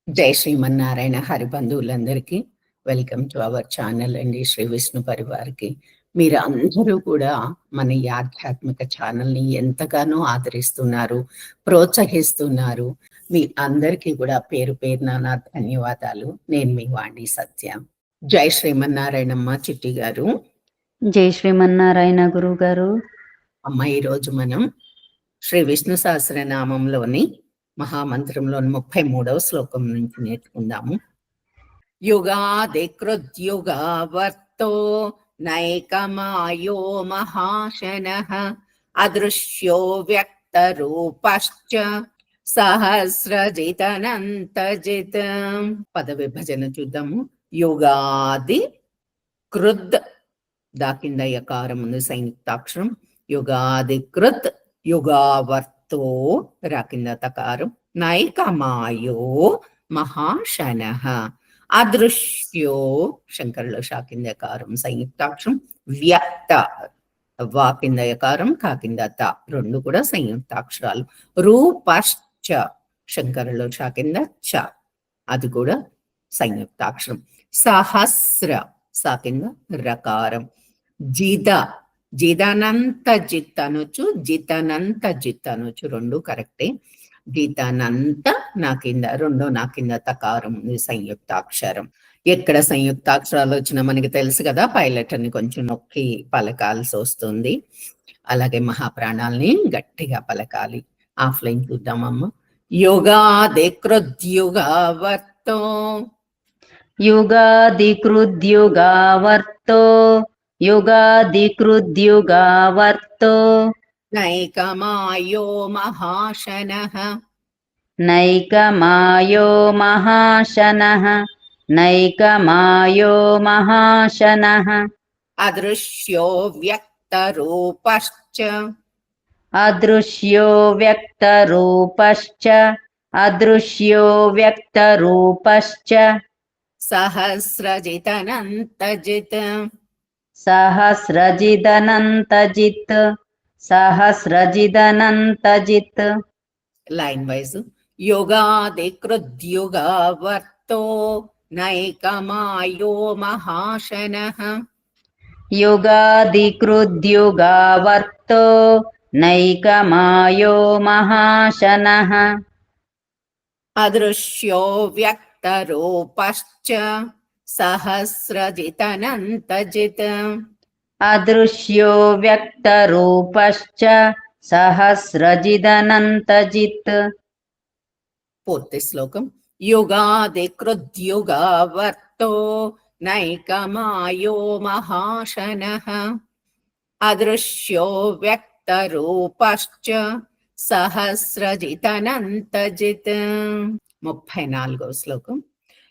జై శ్రీమన్నారాయణ హరిబంధువులందరికీ welcome to our channel అండి. శ్రీ విష్ణు పరివార్కి మీరు అందరూ కూడా మన ఈ ఆధ్యాత్మిక ఛానల్ని ఎంతగానో ఆదరిస్తున్నారు, ప్రోత్సహిస్తున్నారు. మీ అందరికీ కూడా పేరు పేరున నా ధన్యవాదాలు. నేను మీ వాణి సత్య. జై శ్రీమన్నారాయణమ్మ చిట్టి గారు. జై శ్రీమన్నారాయణ గురువు గారు. అమ్మ, ఈరోజు మనం శ్రీ విష్ణు సహస్రనామంలోని మహామంత్రంలోని 33వ శ్లోకం నుంచి నేర్చుకుందాము. యుగాది కృద్యుగావర్తో నైకమాయో మహాశనః అదృశ్యో వ్యక్తరూపశ్చ సహస్రజితనంతజిత్. పద విభజన చూద్దాము. యుగాది కృద్, దాకింద యకారం ఉంది సంయుక్తాక్షరం. యుగాది కృత్ యుగావర్తో రాకింద తకారం. నైకమాయో మహాశనః అదృశ్యో శంకరలో శాకిందకారం సంయుక్తాక్షరం. వ్యక్త వాకిందయకారం కాకింద త, రెండు కూడా సంయుక్తాక్షరాలు. రూపశ్చ శంకరలో శాకింద చ, అది కూడా సంయుక్తాక్షరం. సహస్ర సాకింద రకారం. జిద జిదనంత జిత్ అనొచ్చు, జితనంత జిత్ అనొచ్చు, రెండు కరెక్టే. జితనంత నా కింద, రెండో నా కింద తకారం ఉంది సంయుక్తాక్షరం. ఎక్కడ సంయుక్తాక్షరాలు వచ్చినా మనకి తెలుసు కదా, పైలెటర్ని కొంచెం నొక్కి పలకాల్సి వస్తుంది. అలాగే మహాప్రాణాల్ని గట్టిగా పలకాలి. ఆఫ్లైన్ చూద్దామమ్మ. యుగాది కృద్యుగావర్తో యుగాది కృద్యుగావర్తో యుగాది కృద్యుగావర్తో నైకమాయో మహాశనః నైకమాయో మహాశనః నైకమాయో మహాశనః అదృశ్యో వ్యక్తరూపశ్చ అదృశ్యో వ్యక్తరూపశ్చ అదృశ్యో వ్యక్తరూపశ్చ సహస్రజితనంతజిత్ సహస్రజిదనంతజిత్ సహస్రజిదనంతజిత్. Line wise. యుగాది కృద్యుగావర్తో నైకమాయో మహాశనః యుగాది కృద్యుగావర్తో నైకమాయో మహాశనః అదృశ్యో వ్యక్తరూపశ్చ సహస్రజితనంతజిత్ అదృశ్యో వ్యక్తరూపశ్చ సహస్రజిదనంతజిత్. పూర్తి శ్లోకం. యుగాది కృద్యుగావర్తో నైకమాయో మహాశనః అదృశ్యో వ్యక్తరూపశ్చ సహస్రజితనంతజిత్. 34వ శ్లోకం.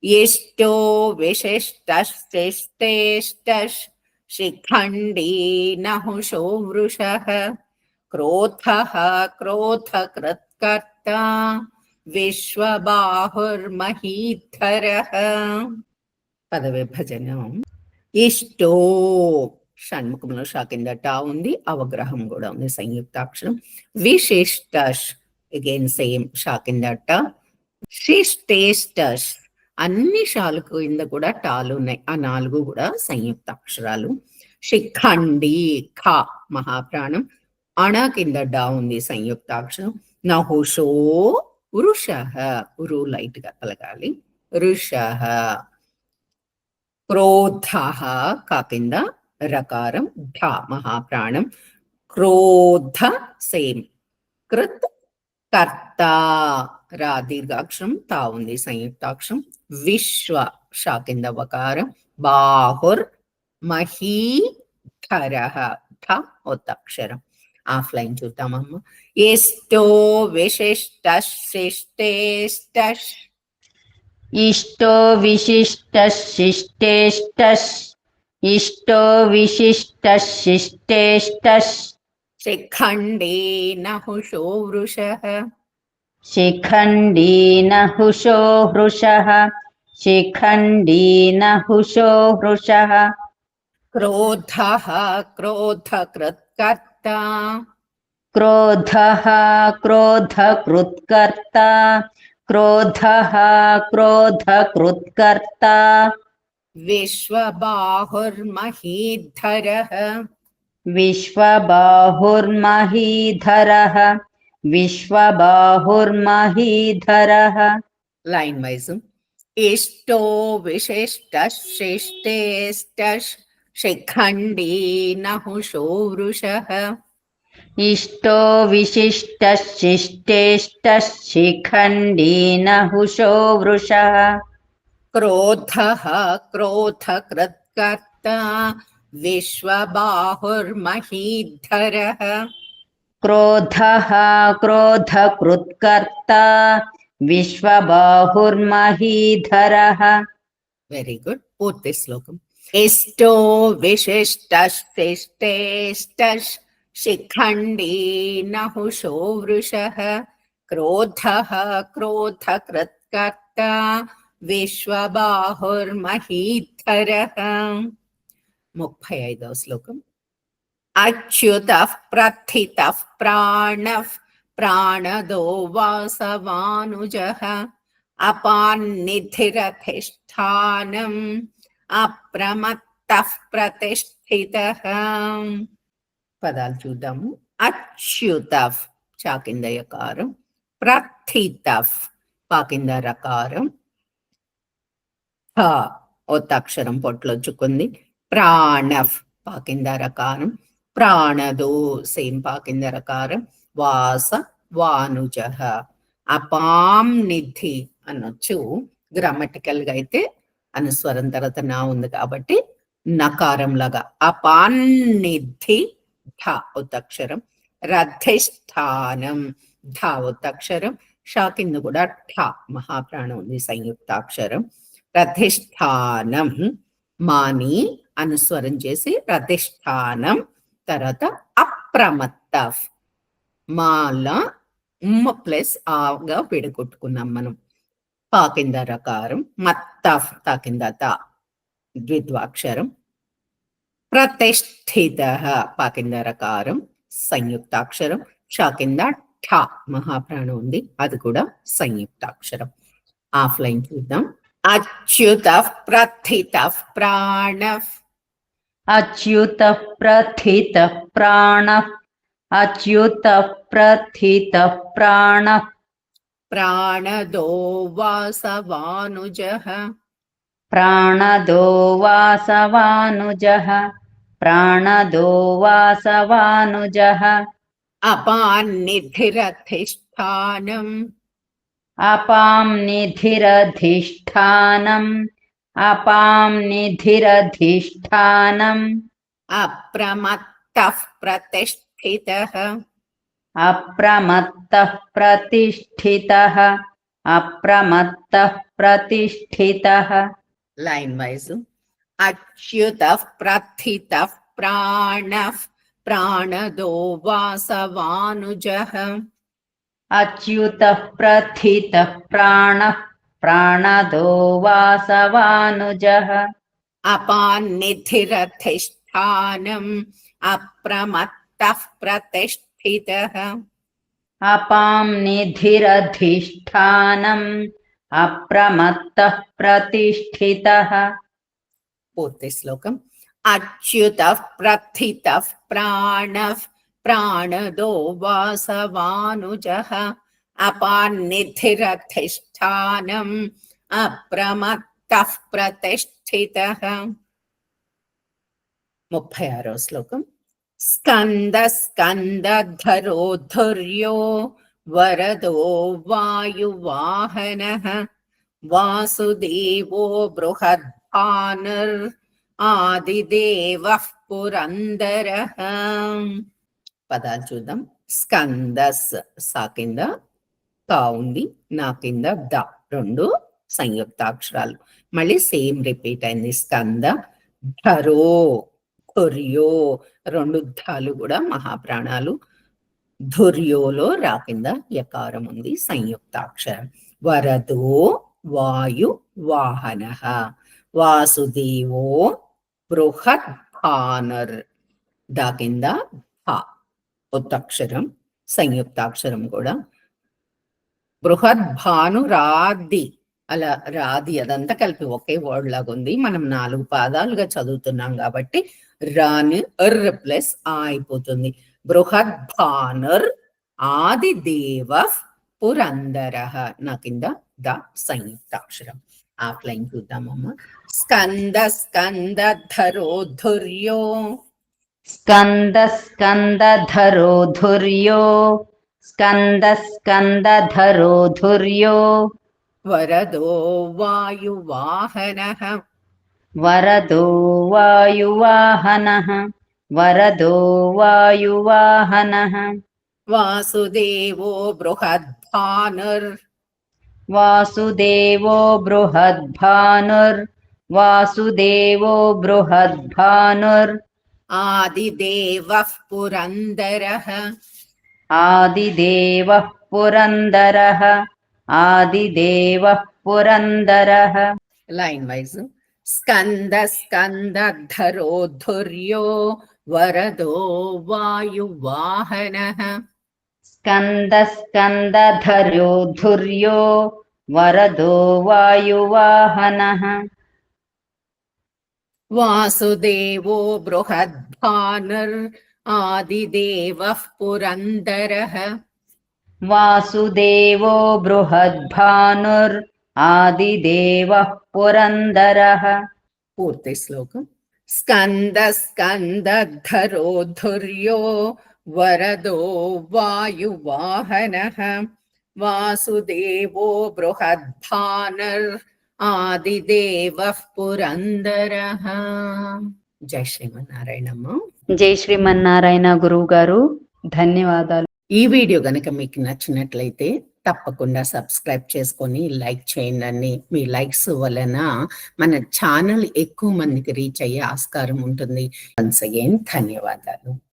ఇష్టో విశిష్టశ్రేష్టేష్టశ్ శిఖండీ నహుషో వృషః క్రోధః క్రోధకృత్కర్త విశ్వబాహుర్మహీధరః. పద విభజనం. ఇష్టో షణ్ముఖంలో షాకింద టా ఉంది, అవగ్రహం కూడా ఉంది సంయుక్తాక్షరం. విశిష్టష్ అగైన్ సేమ్ షాకింద టా. శిష్టేష్టష్ అన్ని షాలు కింద కూడా టాలు ఉన్నాయి, ఆ 4 కూడా సంయుక్తాక్షరాలు. శిఖండి ఖ మహాప్రాణం, అణ కింద డా ఉంది సంయుక్తాక్షరం. నహుషో వృషః, ఉరు లైట్ గా పలకాలి. వృషః. క్రోధః కా కింద రకారం ఢ మహాప్రాణం. క్రోధ సేమ్. కృత్ కర్త రా దీర్ఘాక్షరం, తా ఉంది సంయుక్తాక్షరం. విశ్వ షా కింద వకారం. బాహుర్ మహీధరః ఠ ఒత్తక్షరం. ఆఫ్లైన్ చూద్దామమ్మ. ఇష్టో విశిష్టశిష్టేష్టశ్ ఇష్టో విశిష్టశిష్టేష్టశ్ ఇష్టో విశిష్టశిష్టేష్టశ్ శిఖండీ నహుషో వృషః శిఖండీ నహుషో వృషః శిఖండీ నహుషో వృషః. క్రోధః క్రోధకృత్కర్త క్రోధః క్రోధకృత్కర్త क्रोधः क्रोधकृत्कर्ता विश्वबाहुर्महीधरः विश्वबाहुर्महीधरः विश्वबाहुर्महीधरः लाइन वाइज इष्टो विशिष्टश्रेष्ठेष्ट शिखण्डी नहुषो वृषः इष्टो विशिष्टशिष्टेष्टशिखण्डी नहुषो वृषः क्रोधः क्रोधकृत्कर्ता विश्वबाहुर्महीधरः क्रोधः क्रोधकृत्कर्ता विश्वबाहुर्महीधरः वेरी गुड पूर्ति श्लोकम् इष्टो विशिष्टश्रेष्ठेष्ट शिखण्डी नहुषो वृषः क्रोधः क्रोधकृत्कर्ता विश्वबाहुर्महीधरः 35వ శ్లోకం अच्युतः प्रथितः प्राणः प्राणदो वासवानुजः अपान्निधिरधिष्ठानम् अप्रमत्तः प्रतिष्ठितः పదాలు చూద్దాము అచ్యుతః చా కింద యకారం ప్రథితః పా కింద రకారం ఒత్తక్షరం పొట్లొచ్చుకుంది ప్రాణః పా కింద రకారం ప్రాణదో సేమ్ పా కింద రకారం వాస వానుజః అపాం నిధి అనొచ్చు గ్రామటికల్ గా అయితే అనుస్వరం తర్వాత నా ఉంది కాబట్టి నకారం లాగా అపాన్నిధి ధ ఉత్తక్షరం రధిష్ఠానం ధ ఉత్తక్షరం షా కింద కూడా ఠ మహాప్రాణం ఉంది సంయుక్తాక్షరం రధిష్ఠానం మాని అనుస్వరం చేసి రధిష్ఠానం తర్వాత అప్రమత్త మాల ప్లస్ ఆగా విడగొట్టుకున్నాం మనం పా కింద రకారం మత్త తా కింద త ద్విద్వాక్షరం ప్రతిష్ఠిత పా కింద రకారం సంయుక్తాక్షరం షా కింద ఠ మహాప్రాణం ఉంది అది కూడా సంయుక్తాక్షరం ఆఫ్లైన్ చూద్దాం అచ్యుత ప్రథిత ప్రాణ అచ్యుత ప్రథిత ప్రాణ అచ్యుత ప్రథిత ప్రాణ ప్రాణదో వాసవానుజః ప్రాణదో వాసవానుజః ప్రాణదో వాసవానుజః అపాన్నిధిరధిష్ఠానం అపాం నిధిరధిష్ఠానం అపాం నిధిరధిష్ఠానం అప్రమత్తః ప్రతిష్ఠితః అప్రమత్తః ప్రతిష్ఠితః అప్రమత్తః ప్రతిష్ఠితః లైన్ వైజ్ అచ్యుత ప్రథిత ప్రాణ ప్రాణదో వాసవానుజః అచ్యుతః ప్రథితః ప్రాణః ప్రాణదో వాసవానుజః అపాన్నిధిరధిష్ఠానం అప్రమత్తః ప్రతిష్ఠితః అపాం నిధిరధిష్ఠానం అప్రమత్తః ప్రతిష్ఠితః పూర్తి శ్లోకం అచ్యుత ప్రథిత ప్రాణ ప్రాణదో వాసవానుజః అపాన్నిధిరధిష్ఠానం అప్రమత్తః ప్రతిష్ఠితః 36వ శ్లోకం స్కంద స్కందధరో ధుర్యో వరదో వాయువాహనః వాసుదేవో బృహద్భానుర్ ఆదిదేవః పురందరః పదాలు చూద్దాం స్కందస్ సా కింద కా ఉంది నా కింద ద రెండు సంయుక్తాక్షరాలు మళ్ళీ సేమ్ రిపీట్ అయింది స్కంద ధరో ధుర్యో రెండు ధాలు కూడా మహాప్రాణాలు ధుర్యోలో రా కింద యకారం ఉంది సంయుక్తాక్షరం వరదో వాయు వాహన వాసుదేవో బృహత్ భానుర్ దా కింద ఉత్తక్షరం సంయుక్తాక్షరం కూడా బృహద్భానురాది, అలా రాది అదంతా కలిపి ఒకే వర్డ్ లాగా ఉంది. మనం 4 పాదాలుగా చదువుతున్నాం కాబట్టి రాని ప్లస్ ఆ అయిపోతుంది. బృహద్భానుర్ ఆదిదేవ పురందర, నా కింద ద సంయుక్తాక్షరం. ఆఫ్లైన్ చూద్దామమ్మా. స్కందధరోధుర్యో స్కందధరోధుర్యో స్కందధరోధుర్యో వరదో వాయువాహనః వరదో వాయువాహనః వరదో వాయువాహనః వాసుదేవో బృహద్భానుర్ వాసుదేవో బృహద్భానుర్ వాసుదేవో బృహద్భానుర్ ఆదిదేవః పురందరః ఆదిదేవః పురందరః ఆదిదేవః పురందరః. Line wise. స్కందధరోధుర్యో వరదో వాయువాహనః స్కందధరోధుర్యో వరదో వాయువాహనః వాసుదేవో బృహద్భానుర్ ఆదిదేవః పురందరః వాసుదేవో బృహద్భానుర్ ఆదిదేవః పురందరః. పూర్తి శ్లోకం. స్కందధరోధుర్యో వరదో వాయువాహనః వాసుదేవో బృహద్భానుర్ ఆదిదేవః పురందరః. జై శ్రీమన్నారాయణమ్మ. జై శ్రీమన్నారాయణ గురువు గారు, ధన్యవాదాలు. ఈ వీడియో గనక మీకు నచ్చినట్లయితే తప్పకుండా సబ్స్క్రైబ్ చేసుకొని లైక్ చేయండి. మీ లైక్స్ వలన మన ఛానల్ ఎక్కువ మందికి రీచ్ అయ్యే ఆస్కారం ఉంటుంది. వన్స్ అగైన్ ధన్యవాదాలు.